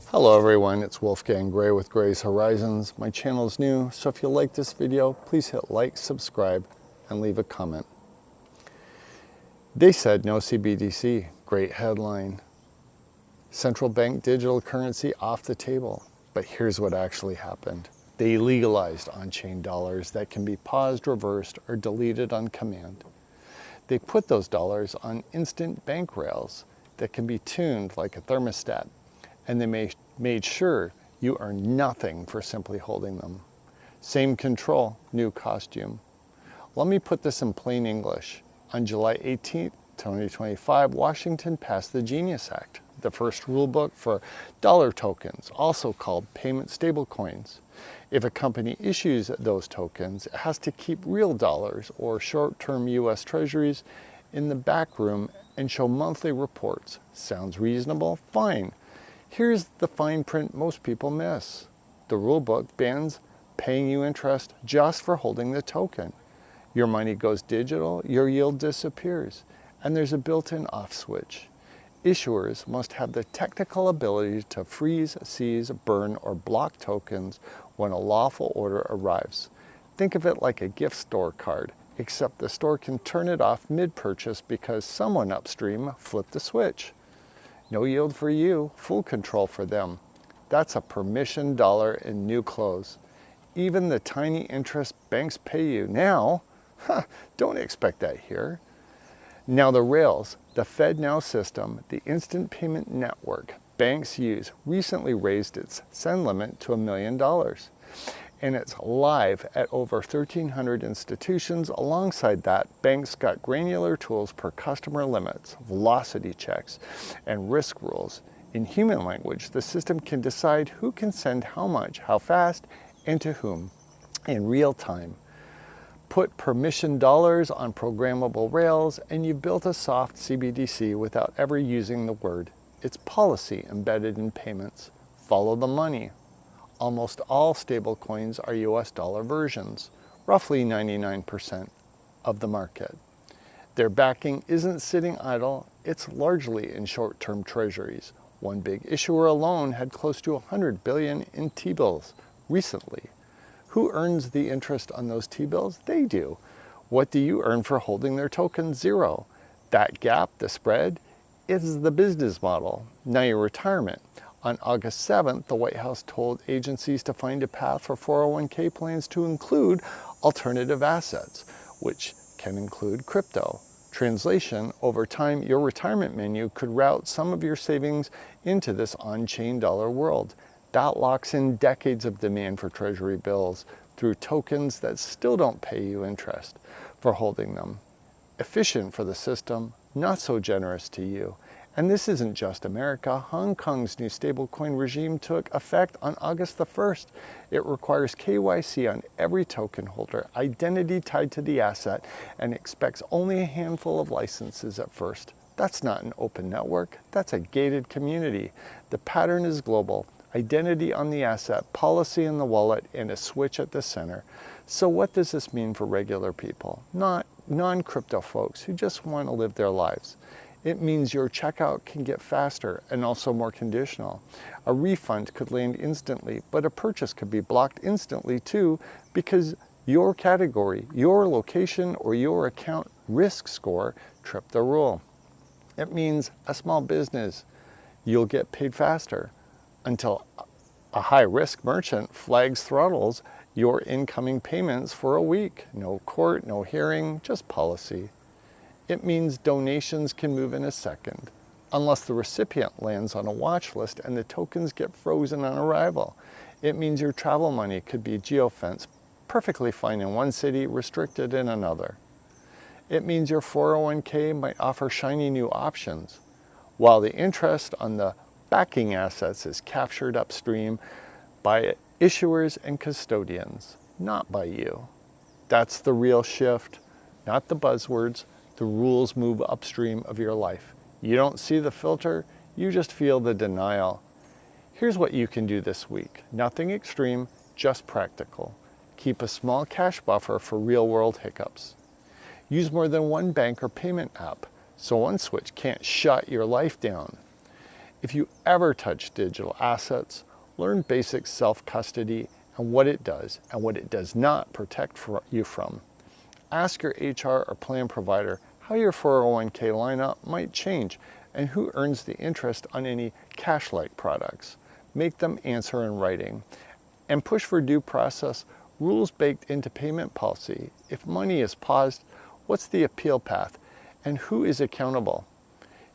Hello everyone, it's Wolfgang Gray with Gray's Horizons. My channel is new, so if you like this video, please hit like, subscribe, and leave a comment. They said no CBDC. Great headline. Central bank digital currency off the table. But here's what actually happened. They legalized on-chain dollars that can be paused, reversed, or deleted on command. They put those dollars on instant bank rails that can be tuned like a thermostat, and they made sure you earn nothing for simply holding them. Same control, new costume. Let me put this in plain English. On July 18th, 2025, Washington passed the Genius Act, the first rulebook for dollar tokens, also called payment stablecoins. If a company issues those tokens, it has to keep real dollars or short-term U.S. Treasuries in the back room and show monthly reports. Sounds reasonable? Fine. Here's the fine print most people miss. The rulebook bans paying you interest just for holding the token. Your money goes digital, your yield disappears, and there's a built-in off switch. Issuers must have the technical ability to freeze, seize, burn, or block tokens when a lawful order arrives. Think of it like a gift store card, except the store can turn it off mid-purchase because someone upstream flipped the switch. No yield for you, full control for them. That's a permission dollar in new clothes. Even the tiny interest banks pay you now, don't expect that here. Now the rails, the FedNow system, the instant payment network banks use, recently raised its send limit to $1 million. And it's live at over 1,300 institutions. Alongside that, banks got granular tools per customer limits, velocity checks, and risk rules. In human language, the system can decide who can send how much, how fast, and to whom in real time. Put permission dollars on programmable rails, and you've built a soft CBDC without ever using the word. It's policy embedded in payments. Follow the money. Almost all stablecoins are US dollar versions, roughly 99% of the market. Their backing isn't sitting idle, it's largely in short-term treasuries. One big issuer alone had close to 100 billion in T-bills recently. Who earns the interest on those T-bills? They do. What do you earn for holding their token? Zero. That gap, the spread, is the business model. Now your retirement. On August 7th, the White House told agencies to find a path for 401k plans to include alternative assets, which can include crypto. Translation, over time, your retirement menu could route some of your savings into this on-chain dollar world. That locks in decades of demand for Treasury bills through tokens that still don't pay you interest for holding them. Efficient for the system, not so generous to you. And this isn't just America. Hong Kong's new stablecoin regime took effect on August the 1st. It requires KYC on every token holder, identity tied to the asset, and expects only a handful of licenses at first. That's not an open network, that's a gated community. The pattern is global. Identity on the asset, policy in the wallet, and a switch at the center. So what does this mean for regular people, not non-crypto folks who just want to live their lives? It means your checkout can get faster and also more conditional. A refund could land instantly, but a purchase could be blocked instantly too because your category, your location, or your account risk score tripped the rule. It means a small business, you'll get paid faster until a high-risk merchant flags throttles your incoming payments for a week. No court, no hearing, just policy. It means donations can move in a second, unless the recipient lands on a watch list and the tokens get frozen on arrival. It means your travel money could be geofenced, perfectly fine in one city, restricted in another. It means your 401k might offer shiny new options, while the interest on the backing assets is captured upstream by issuers and custodians, not by you. That's the real shift, not the buzzwords. The rules move upstream of your life. You don't see the filter, you just feel the denial. Here's what you can do this week. Nothing extreme, just practical. Keep a small cash buffer for real-world hiccups. Use more than one bank or payment app, so one switch can't shut your life down. If you ever touch digital assets, learn basic self-custody and what it does not protect you from. Ask your HR or plan provider how your 401k lineup might change and who earns the interest on any cash-like products. Make them answer in writing. And push for due process, rules baked into payment policy. If money is paused, what's the appeal path? And who is accountable?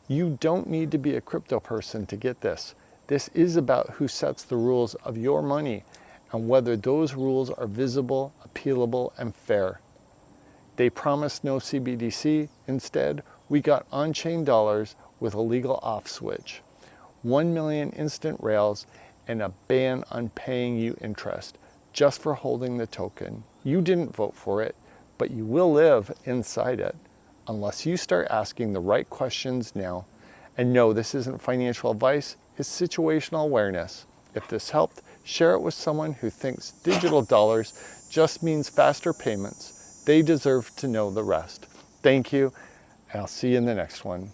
You don't need to be a crypto person to get this. This is about who sets the rules of your money and whether those rules are visible, appealable, and fair. They promised no CBDC. Instead, we got on-chain dollars with a legal off switch, 1 million instant rails, and a ban on paying you interest just for holding the token. You didn't vote for it, but you will live inside it unless you start asking the right questions now. And no, this isn't financial advice, it's situational awareness. If this helped, share it with someone who thinks digital dollars just means faster payments. They deserve to know the rest. Thank you, and I'll see you in the next one.